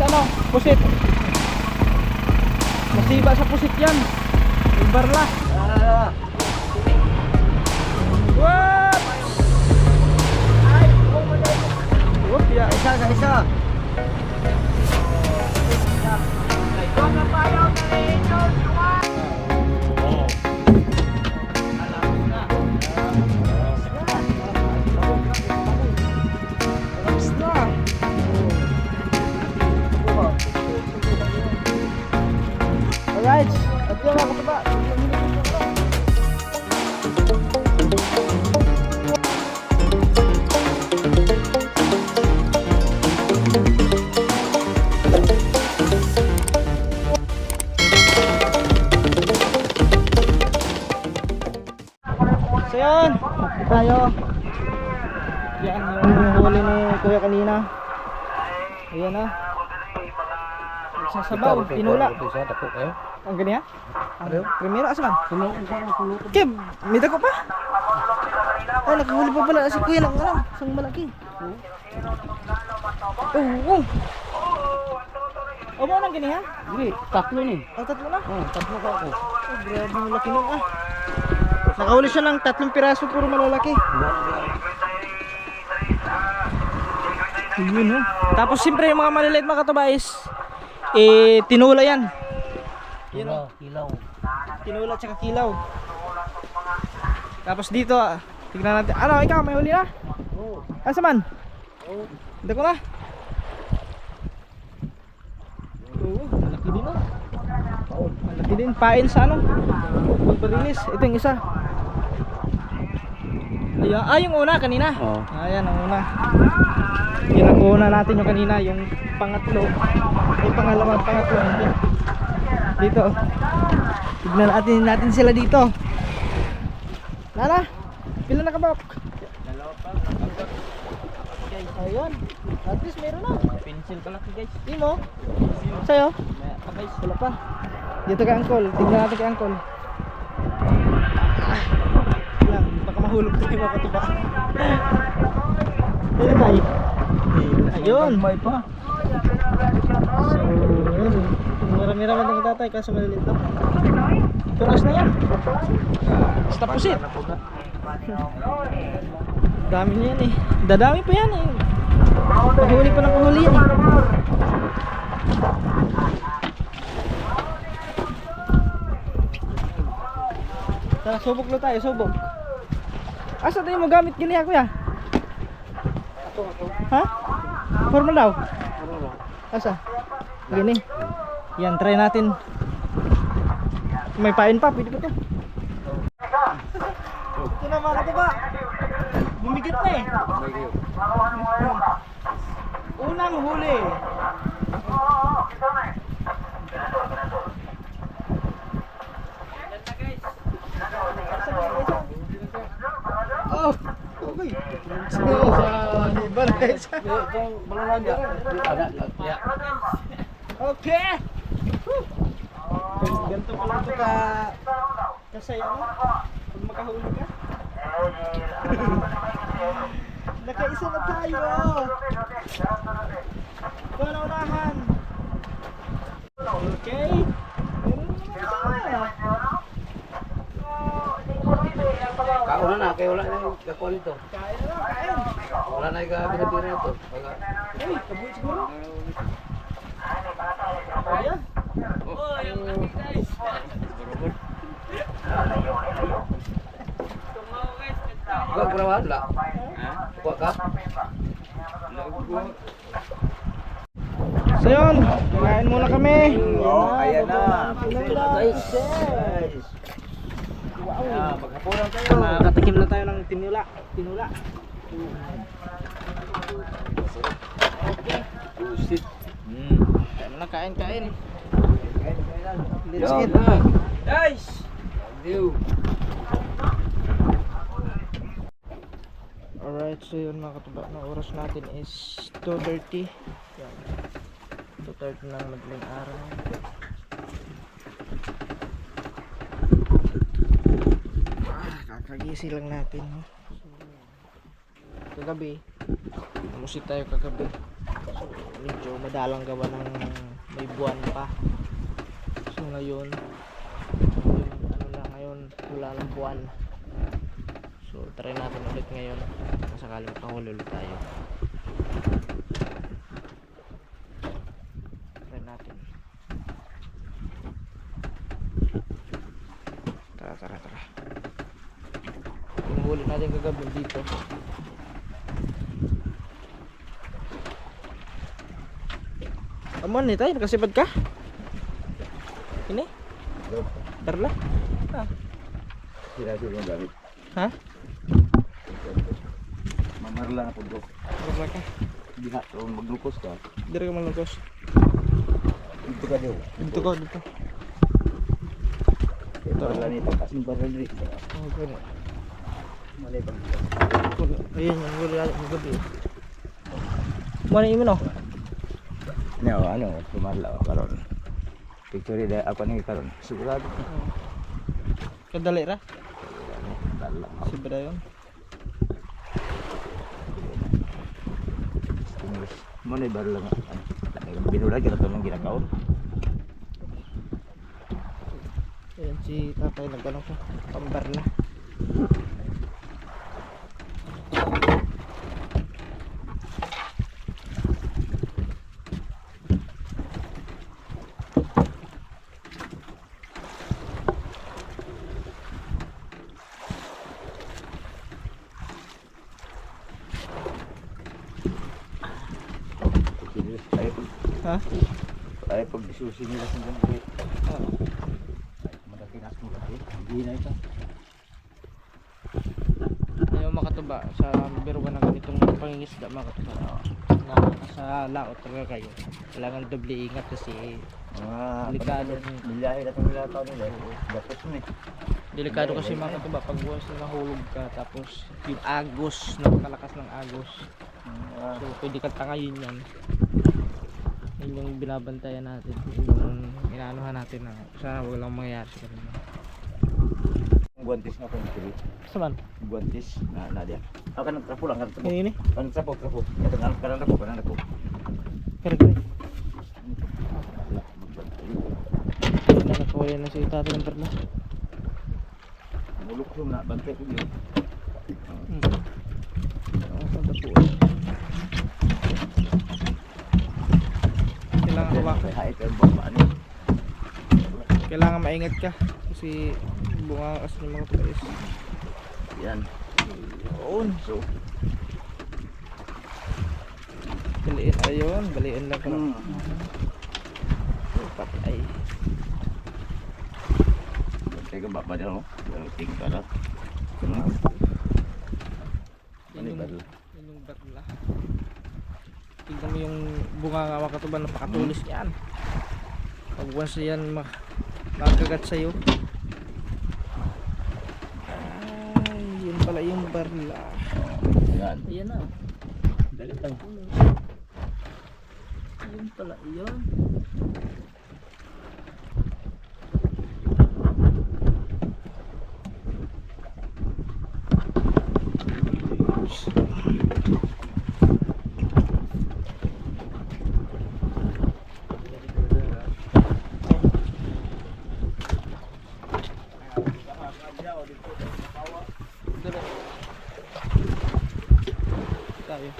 ano, pusit. Masiba sa pusit yan. Yung barla. What? Whoop, ya, isa. Alright, at yung mga katuba. So yun, tayo. Yan yung huli ni Kuya kanina. Ayan na. Sasabaw, tinula. Ang ganyan? Ang primero, asaman? Kim, may dako pa? Ay, nakahuli pa pala si Kuya ng ano, isang malaki. Oh. O mo nang ganyan? Hindi, tatlo ni. Tatlo na? Tatlo ka ako. Grabe yung laki nun ah. Nakahuli siya ng 3 piraso, puro malalaki. Yun oh. Tapos siyempre yung mga maliliit mga katubayis, tinula yan. Kilaw. Tinula tsaka kilaw. Tapos dito, tignan natin. Ano, ikaw may huli na? Oo. Asa man? Oo. Hindi ko na. Oo, malaki din oh. Malaki din, pain sa ano? Pagbarilis, ito yung isa. Ayan, yung una kanina. Oo. Ayan, ang una. Yan ang una natin yung kanina, yung pangatlo. Yung pangalawang pangatlo. Dito. Tignan natin sila dito. Nana, pila na kabak? Dalawa pa. Ayun. At least meron na. Pencil pala guys. Di mo? Sa'yo? Guys. Wala pa. Dito kay Angkol. Tignan natin kay Angkol. Yan, baka mahulog tayo mga katuba. Ayun tayo. Ayun. May pa. So, yun. Marami-rami na kita tayo kaso maliliit lang. Turas na yan. Basta pusit. Dami niya yan eh. Dadami pa yan eh. Pahuli pa ng pahuli yan eh. Tara, subok na tayo, subok. Asa tayo mo gamit giniya kuya? Ha? Formal daw? Asa? Gini. Yan, try natin. May pain pa, pwede ba ito? Ito na mga katuba. Bumigit na eh. Unang huli. Oh, okay. So, iba na guys. Okay. Ganito pala ito kasaya mo pag makahuli ka. Nakaisa na tayo. Panaunahan. Okay. Kauna na, kaya wala na yung kakuha nito. Kain na lang, kain. Wala na yung binabira nito. Uy, kabuhi siguro. Kaya? Kuha ka naman, wala. Kuha ka? So yun, kain muna kami. Ayan na. Guys. Wow. Maghapunan tayo. Nakakatikim na tayo ng tinula. Busit. Kain na, kain. Let's Yo, eat. guys. Adieu. Alright, so yun mga katuba, na oras natin is 2:30. Yan. 2:30 ng madaling araw. Kakagising lang natin, no? So, kagabi, tamusit tayo kagabi. So, medyo madalang gawa ng may buwan pa. So ngayon ano na ngayon, wala ng buwan. So try natin ulit ngayon kung sakaling makahuli ulit tayo. Try natin. Tara. Yung huli natin kagabi dito. Aman ni tayo, nakasipad ka? Ini? Darla? Ah. Sila yung gamit. Ha? Mamarla na po bro. Darla ka? Diha, kung maglukos ka. Dito ka malungkos. Dito ka daw. Dito ka, dito. Marla nito, kasing baril rin. Oh, gano'n. Malay pang Ayan, yung huli natin kagabi. Mana yung no? ano, tumarla ako karon. Picture dahil ako nang karon. Sigurado. Kadali ra? Dala. Si Brayon. Mo na baril lang. Binulag ka ito ng ginakaon. Ayan si tatay nagtanong siya. Pambarla. Ha? Ay pag susi nila sa ganito. Oo. Madakinas mo lagi. Hindi na ito. Ayaw makatuba sa biruan ng ganitong pangingisda mga katuba. Na sa laot talaga kayo. Kailangan doble ingat kasi delikado. Bilahe na itong nilataw nila. Dapat mo eh. Delikado kasi mga katuba pag once na nahulog ka tapos yung agos, napakalakas ng agos. So pwede kang tangayin yan. Yun yung binabantayan natin, yung inaanuhan natin na sana wag lang mangyayari sa kanila. Guantes nga kung kili. Saan? Guantes na diyan. Ako ka nagtrapo lang. Ini? Trapo. Ito nga, kanan ako. Kaya nakakawala na si tatay ng perla. Mulok yung na, bantay ko yun. Kailangan maingat ka kasi bunga kasi ng mga tulis. Yan. Yun. So, baliin ayun, baliin lang ka lang. Patay. bantay ka ba pa dyan, no? Ting ka na. Yun yung barla. Tignan mo yung bunga nga mga katuban, napakatulis yan. Pag once yan makagat sa'yo. Ay, yun pala yung barla. Yan. Ayan na. Dali lang. Yun pala yun. Tayo.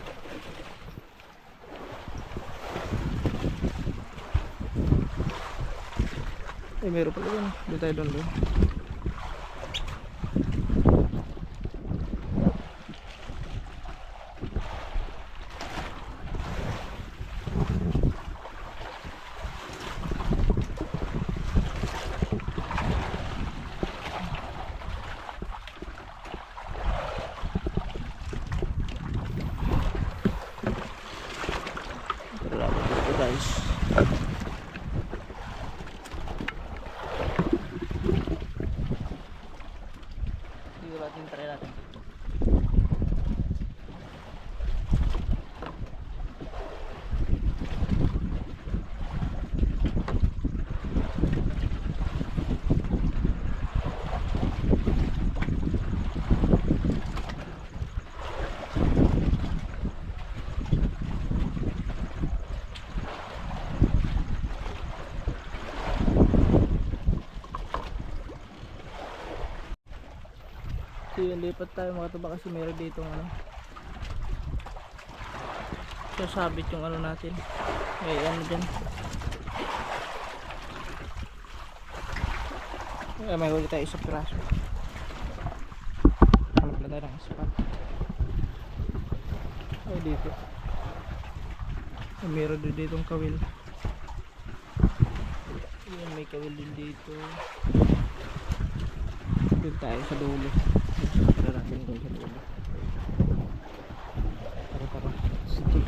Meron pala yun. Doon tayo doon. Guys, dito natin try natin. So yun, lipat tayo mga katuba kasi meron dito ano. Sasabit yung ano natin. May ano dyan. May huli tayo isang piraso. Halap na tayo ng asphalt. Ay dito. Meron din ditong kawil. Ayan, may kawil din dito. Doon tayo sa dulo. Tara natin doon sa dulo. Tara. Sige.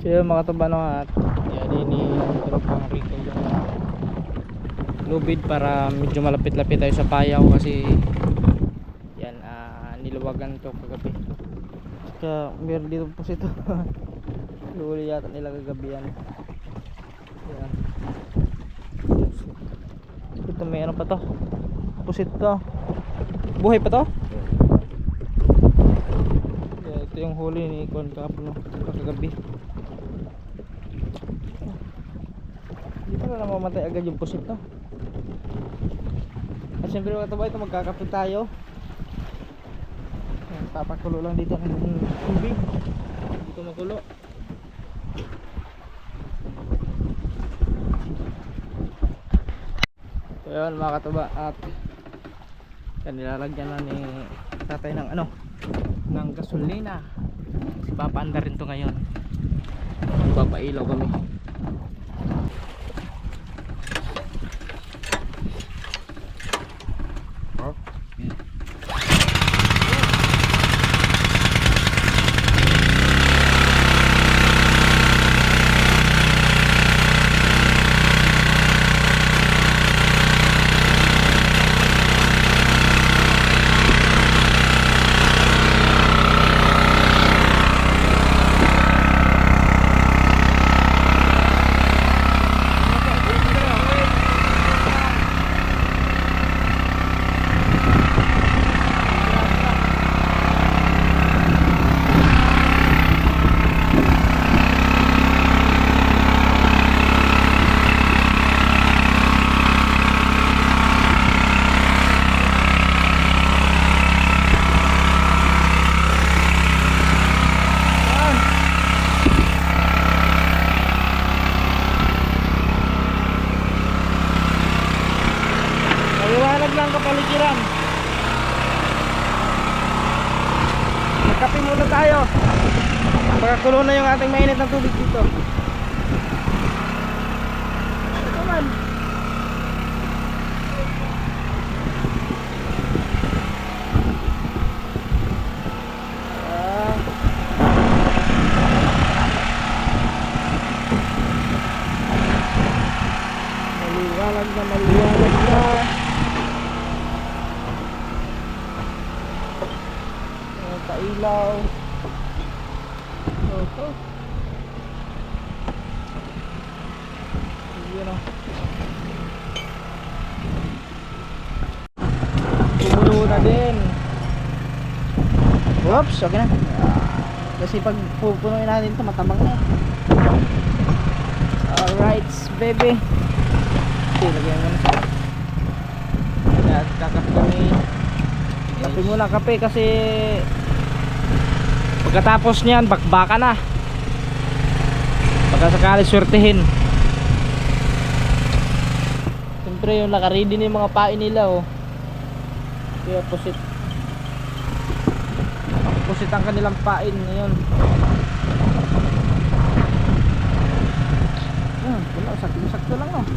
So mga kabano at yan ini tropang Rico yung lubid para medyo malapit-lapit tayo sa payaw kasi yan niluwagan to kagabi. Kaya meron dito po ito. Luli yata nila kagabi yan. Yan. Ito may ano pa to? Pusit to. Buhay pa to? Yeah, ito yung huli ni Kon kahapon kagabi. Dito na namamatay agad yung pusit no. At syempre mga ito magkakapit tayo. Papakulo lang dito ng tubig. Dito makulo. So yun mga katuba at nilalagyan na ni tatay ng ano ng gasolina. Si papaanda rin to ngayon. Papailaw kami. Lang kapaligiran. Magkape muna tayo. Pagkakulo na yung ating mainit na tubig dito. Ito man. Maliwanag na. Ilaw. Oh. Yun o. Tumulo na din. Oops, okay na. Kasi pag pupunuin natin ito matabang na. Alright, baby. Okay, lagyan mo na siya. At kakape kami. Kape muna kape kasi pagkatapos niyan bakbaka na. Baka sakali swertihin. Siyempre yung nakaready na yung mga pain nila oh. Kaya pusit ang kanilang pain ngayon. Wala, sakto lang oh.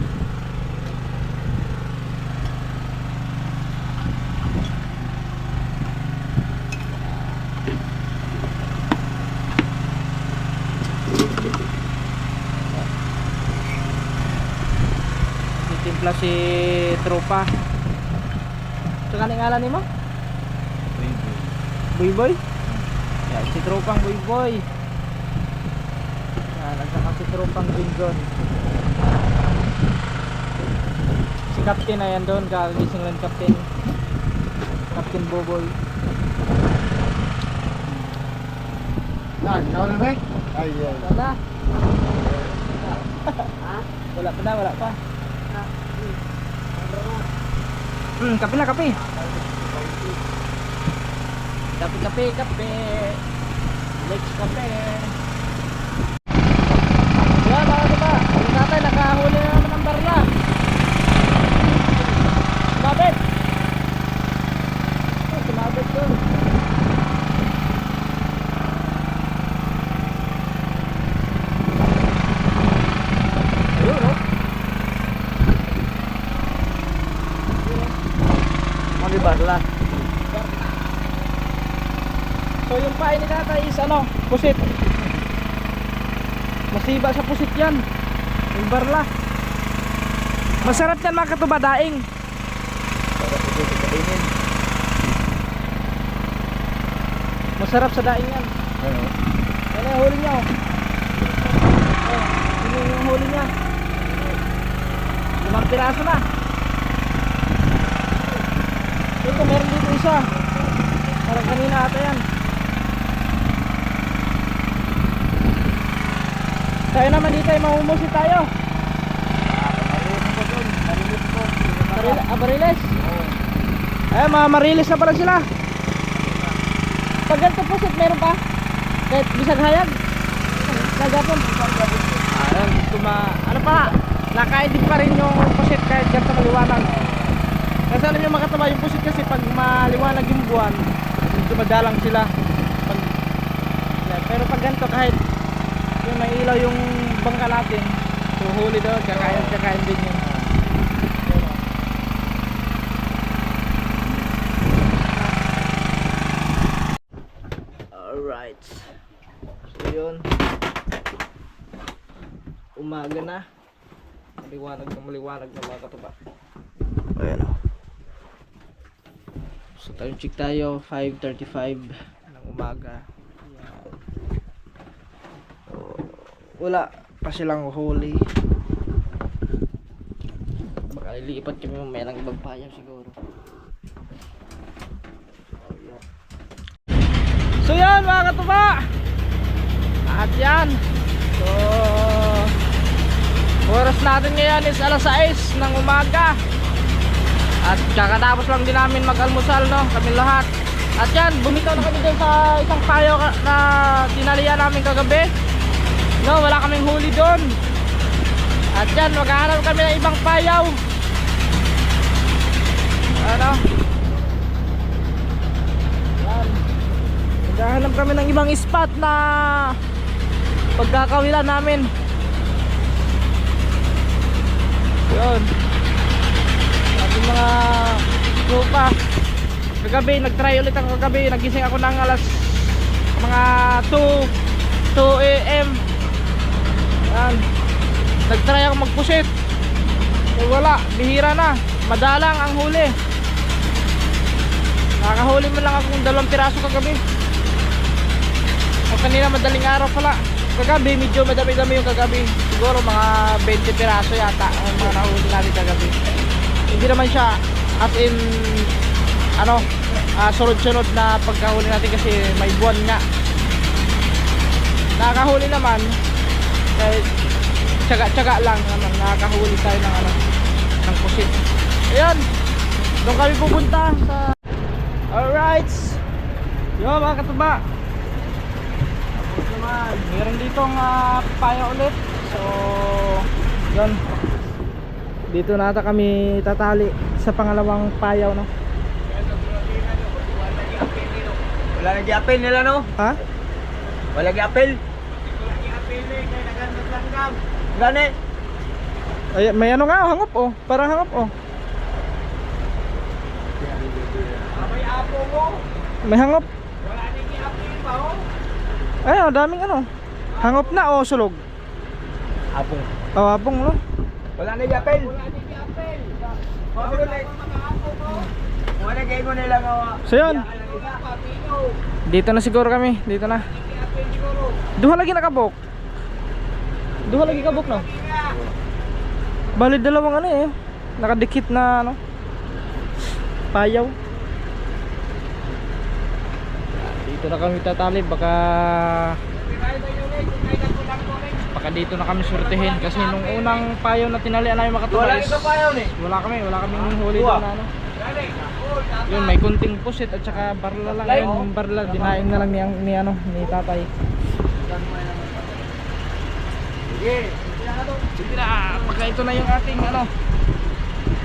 Timpla si tropa. Saka ni ngalan ni mo? Boy. Yan, si tropang boy. Yan, nagsaka si tropang Gingon. Si Captain ayan doon, kagising lang Captain. Captain Boboy. Ikaw na ba? Ay, Wala. Wala pa na, wala pa. Kape na, kape. Kape. Let's kape. Yan mga diba, ang tatay nakahuli na naman ng barla. Sumabit. Sumabit doon. Ayun o. Mga barla. So yung pain ni tatay is ano, pusit. Masiba sa pusit yan. Yung barla. Masarap yan mga katuba, daing. Masarap sa daing yan. Ano? Ano yung huli niya oh. Ano yung huli niya? 5 piraso na. Ito meron dito isa. Parang kanina ata yan. Tayo naman dito ay mahumusit tayo. Mariles. Eh, mga mariles na pala sila. Pag ganito po sit, meron pa? Kahit bisag hayag? Nagapon? Ayan, gusto ano pa? Nakaedit pa rin yung pusit kahit ganito maliwanag. Kasi alam nyo makataba yung pusit kasi pag maliwanag yung buwan, medyo madalang sila. Pero pag ganito kahit yung may ilaw yung bangka natin, so huli doon, kakain din yun. Alright, so yun, umaga na, maliwanag na mga katuba. Ayan o. So time check tayo, 5:35 ng umaga. Ayan. So, wala pa silang huli. Baka ilipat kami mamaya ng ibang payam siguro. So yan mga katuba. At yan. So oras natin ngayon is alas 6 ng umaga. At kakatapos lang din namin mag-almusal, no, kami lahat. At yan, bumitaw na kami dun sa isang payo na dinalian namin kagabi. No, wala kaming huli doon. At yan, maghahanap kami ng ibang payaw. Ano? Yan. Maghahanap kami ng ibang spot na pagkakawilan namin. Yun. Ating mga tropa. Kagabi, nag-try ulit ako kagabi. Nagising ako ng alas mga 2 AM. Yan. Nag-try ako magpusit. So, wala, bihira na. Madalang ang huli. Nakahuli mo lang akong 2 piraso kagabi. O kanina madaling araw pala. Kagabi medyo madami-dami yung kagabi. Siguro mga 20 piraso yata ang mga nahuli natin kagabi. Hindi naman siya as in ano, sunod-sunod na pagkahuli natin kasi may buwan nga. Nakahuli naman kahit tsaga-tsaga lang naman, nakakahuli tayo ng ano, ng pusit. Ayan, doon kami pupunta sa alright. Yo mga katuba, tapos naman meron ditong paya ulit. So yun, dito na ata kami tatali sa pangalawang payaw, no? Wala lagi apel nila, no? Ha? Wala lagi apel. Gani? Ay, may ano nga, hangop oh, parang hangop oh. May apo mo. May hangop. Wala nang apel pa, oh. Ay, oh, daming ano. Hangop na oh, sulog. Apong. Kawabong, no? Wala nang apel. Wala nang apel. Wala kay ko nila gawa. So yun, dito na siguro kami, dito na. Duha lagi nakabok. Duha lagi kabok, no? Bali dalawang ano eh. nakadikit na ano, payaw. Dito na kami tatali, baka dito na kami surtihin kasi nung unang payaw na tinalian namin makatuba is wala kaming huli doon na ano. Yun, may kunting pusit at saka barla lang. Ayun, yung barla dinaing na lang ni tatay. Sige na, baka ito na yung ating ano.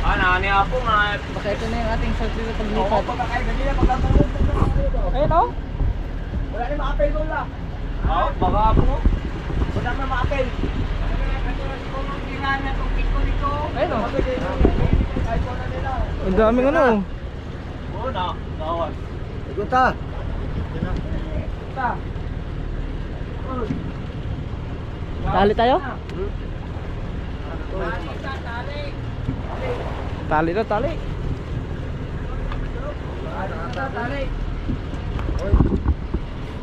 Nani ako nga. Baka ito na yung ating surti na paglipat. Ayun oh. Wala na ma-apel doon lang. Baka ako. Wala na ma-apel. Ayun oh. Ang daming ano. Oo na. Kawan. Iguta. Tali tayo? Tali na, tali.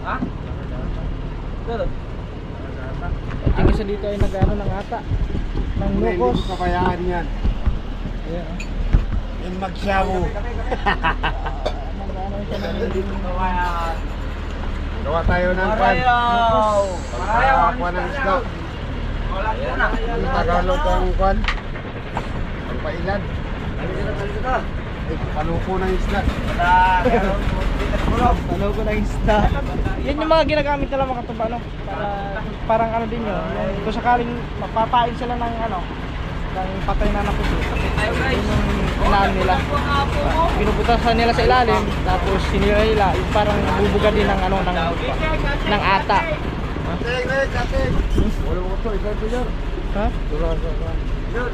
Ha? At yung isa dito ay nag-ano ng ata. Ng lukos. Hindi ko kabayaan yan. Ayan oh. Yung magsyawo. Nag-ano siya ng Gawa tayo ng pan. Pagkakakuha ng isda. Yung Tagalog ang kwan. Pagpailan. Palupo ng isda. Ano ko ng isda. Yan yung mga ginagamit nila mga katuba, no? Para, parang ano din yun. Yung, kung sakaling mapapain sila ng ano, ng patay na napuso. Yun yung inaan nila. Binubutasan nila sa ilalim, tapos sinila nila, yung parang bubuga din ng ano, ng ata. Kating, kating. Wala mo ito, ikaw ito yan. Ha? Yun.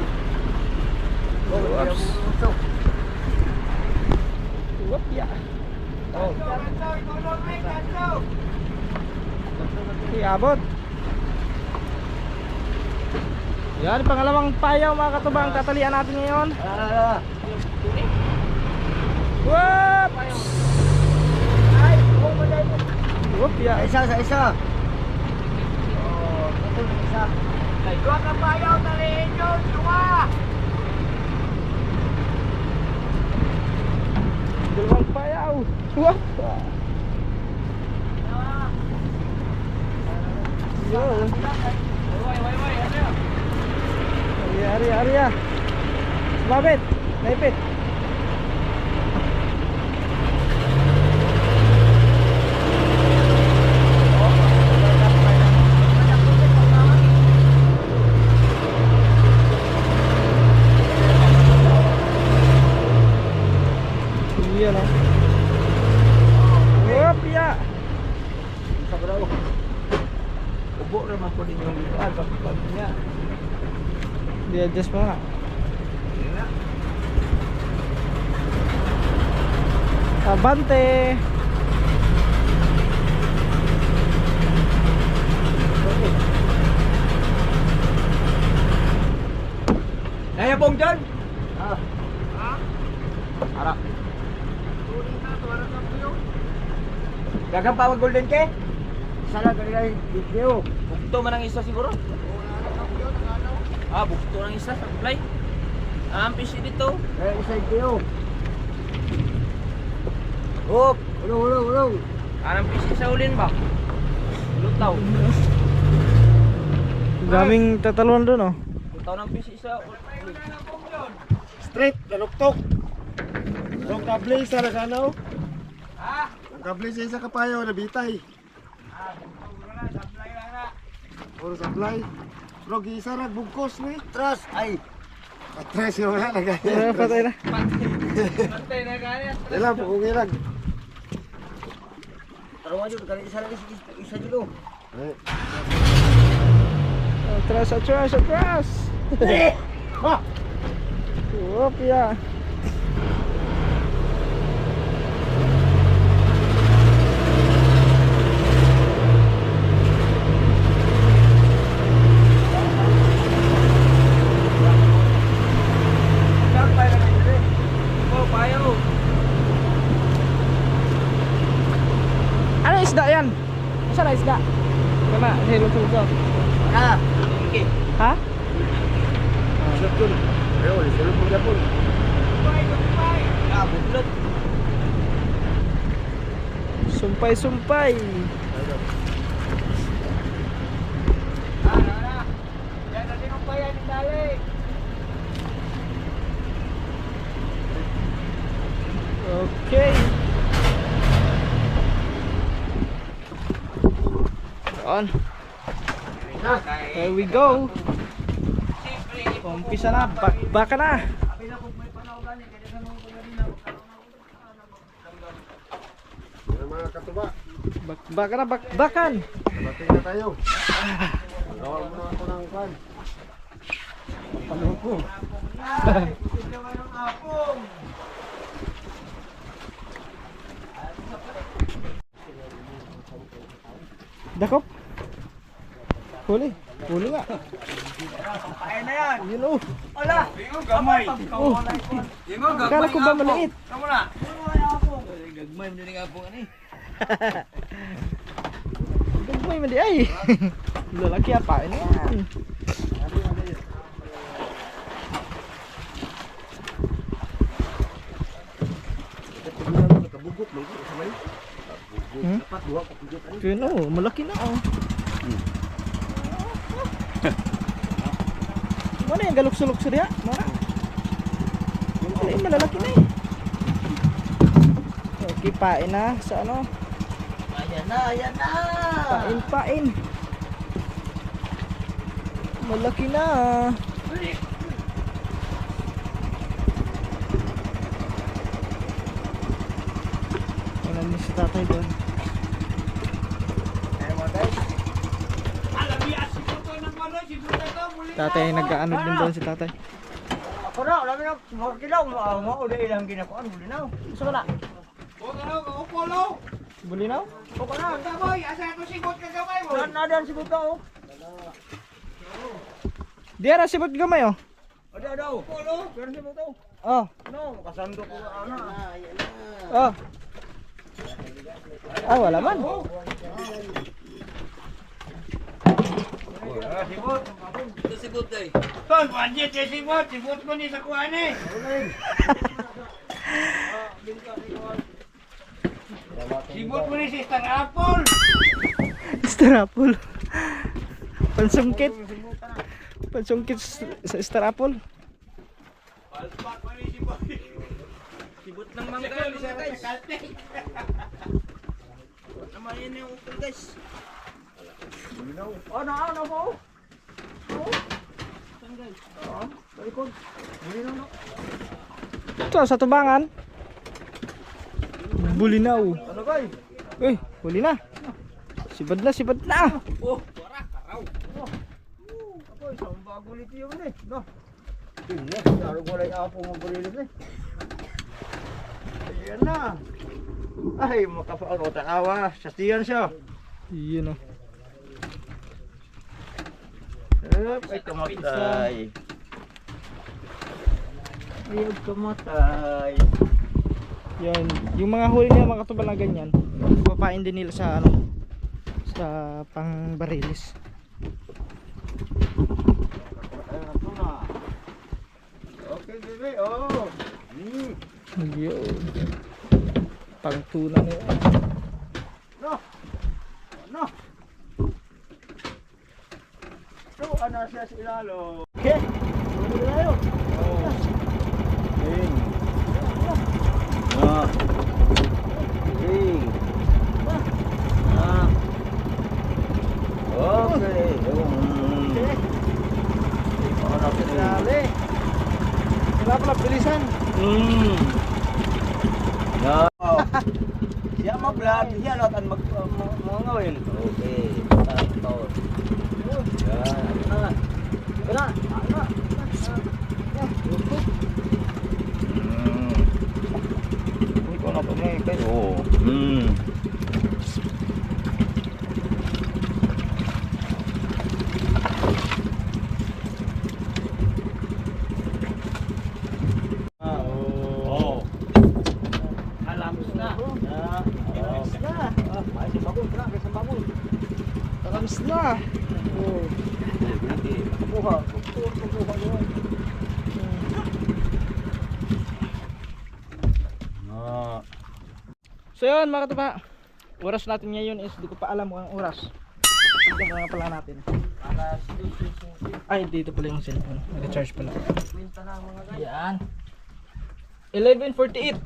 Oops. Whoop, yeah. Oh. Abot. Yan, pangalawang payaw mga katuba ang tatalian natin ngayon. Whoop! Whoop, yeah. Isa sa isa. Dua ka payaw, talihin yun. Dua. Dalawang payaw. Whoop! Yo. Ari. Babet, naipit. Iya no. Wop ya. Sa bro. Ubo naman po din yung pag niya. Di-adjust mo nga. Abante. Naya pong dyan. Harap. Gagang pa mag golden ke? Sana ganyan video. Bukto man ang isa siguro. Bukto ng isa sa fly. Ang PC dito. Eh, isa video. Hop, ulong. Anong PC sa ulin ba? Lutaw. Daming tatalon doon oh. Lutaw ng PC sa ulin. Straight, daluktok. Yung kable sa naganaw. Ang kable sa isa kapayaw na bitay. Puro supply. Bro, isa na bugkos ni. Trust ay. Patres yung na nagaya. Patay na. Patay na ganyan. Dala po kung ilag. Taruhan yun, kali isa lang isa dito. Atras. Wop ya. Ano isda yan? Masa na isda? Kena, hilong-hilong. Ah, Okay. Ha? Shot yun. Ayun, isulog mo na po. Sumpay. Okay. On. There we go. Umpisa na, baka na. Yan ang mga katuba. Baka na, bakan. Dating na tayo. Gawin mo na ako ng pan. Paano ko? Dakop. Huli nga. Kaya na yan. Yun oh. Wala. Gamay. Oh. Akala ko ba maliit? Kamu na. Gagmay mo din nga po ani. Gagmay mali ay. Lalaki apa ini yan. Nakabugot mo. Samay. Hmm? Dapat duha ka pugot. Yun oh, malaki na oh. Mana yang galuk-suluk surya? Mana? Ini malalaki na eh. Okay, pain na sa ano? Ayan na. Pain. Malaki na. Ano ni si tatay doon? Tatay, nag-ano din doon si tatay. Ako na, alam na, makilaw, mauli lang ginakuan, huli na. Gusto ka na? Bulinaw? Ako na, gamay, asa ito sigot ka gamay mo? Nadan sigot ka oh. Diyan na sibot gamay oh. Ada daw. Polo, pero sigot oh. Oh. No, makasando ko ana. Oh. Ah, wala man. Sibot. Ito sibot day. Ton, budget ya sibot. Sibot ko ni sa kuan eh. Sibot mo ni si Star Apple. Star Apple. Pansungkit sa Star Apple. Palpak mo ni sibot. Sibot ng mangga guys. Naman yun yung upil guys. Ano po? Saan guys? Balikod. Bulinaw. Ito sa tubangan. Bulinaw. Ano guys? Uy, huli na. Sibad na. Oh, wara karaw. Ako isang bago ulit yun eh. No. Lalo ko lang ako mabulilit eh. Ayan na. Ay, makapaano takawa. Sastiyan siya. Iyon oh. Ay, kamatay. Ay, kamatay. Yan, yung mga huli nila mga katubal na ganyan, papain din nila sa ano, sa pang barilis. Ito na. Okay, bebe. Oh. Yun. Pang tuna nila. No. No. So, ano siya sa ilalo? Okay. Huli tayo. Oh. Ding. Ah. Ding. Ah. Okay. Okay. Ano ka Dali. Wala pala bilisan. No. Siya mag-vlog, siya natin mag-ngawin. Okay. Tapos. Yan. Ano? Uy, kung ano may kayo. Alams na. Ay, si Bagul, grabe sa Bagul. Talamis na. Oh. Buha. Buha doon. So yun mga katuba, oras natin ngayon is, di ko pa alam kung anong oras. Tignan nga pala natin. Ay, dito pala yung cellphone, nag-charge pala. Yan 11:48.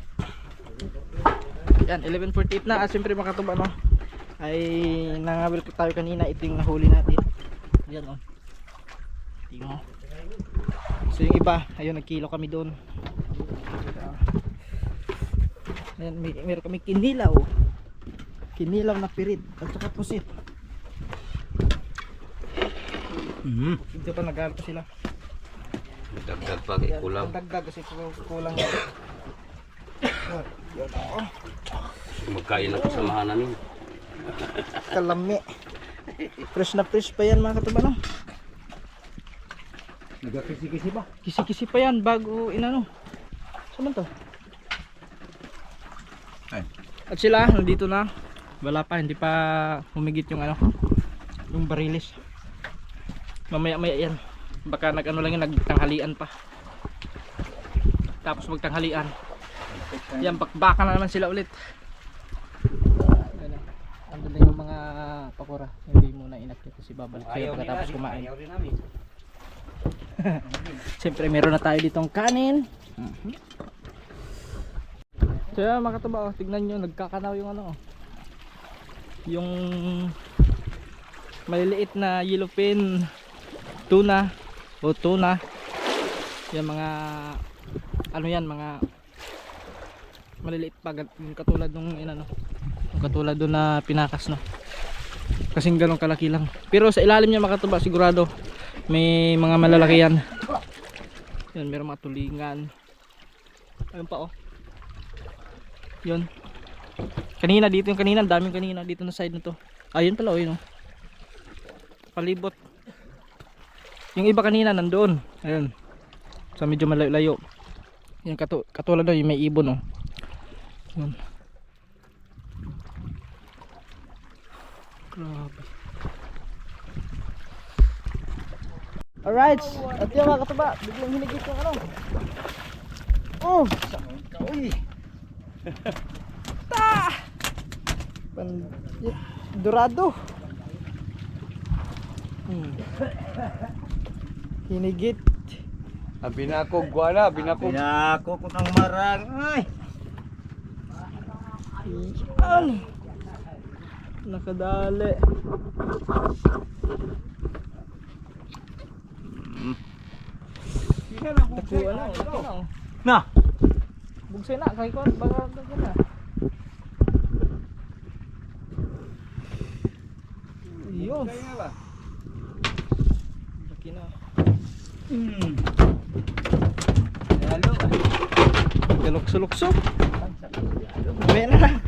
Yan 11:48 na. At siyempre mga katuba, no, ay nangabil ko tayo kanina. Ito yung nahuli natin. Yan o, tingnan mo. So yung iba, ayun, nagkilo kami doon. Ayan, meron kami kinilaw na pirid at saka pusit. Dito pa nag-aaral pa sila. Dagdag pag kulang. Dagdag kasi kulang. Magkain ang kasamahan namin. Kalami. Fresh na fresh pa yan mga katuba, no? Nagkakisi-kisi ba? Kisi-kisi pa yan bago inano. Saan man to? Ay. At sila nandito na. Wala pa, hindi pa humigit yung ano, yung barilis. Mamaya-maya yan. Baka nag-ano lang yun, nagtanghalian pa. Tapos magtanghalian. Yan, bakbakan na naman sila ulit. Yan, andun na yung mga pakura. Hindi muna inakit kasi babalik sila pagkatapos kumain. Ayaw rin namin. Siyempre meron na tayo ditong kanin. So yan mga katuba, oh, tignan nyo, nagkakanaw yung ano, oh, yung maliliit na yellowfin tuna o tuna. Yan mga ano yan, mga maliliit pa, yung katulad nung inano, yung katulad doon na pinakas, no, kasing ganong kalaki lang. Pero sa ilalim niya mga katuba sigurado may mga malalaki yan. Yan, meron mga tulingan. Ayun pa, oh. Yun. Kanina dito, yung kanina, daming kanina dito na side na to. Ayun pala, oh, yun, oh. Palibot. Yung iba kanina nandoon. Ayun. So medyo malayo-layo. Yung katulad doon, yung may ibon, oh. Yun. Grabe. Alright, at yung mga katuba, biglang hinigit yung ano. Oh! Uy! Ta! Dorado. Hinigit. Binakog wala, binakog. Binako ko ng marang. Ay! Yan. Nakadali. Dakuan na, dakuan na, oh. Na. Bugsay na, kay ko, baka dakuan na. Yun. Laki na. Halo. Galukso-lukso. Mamaya na lang.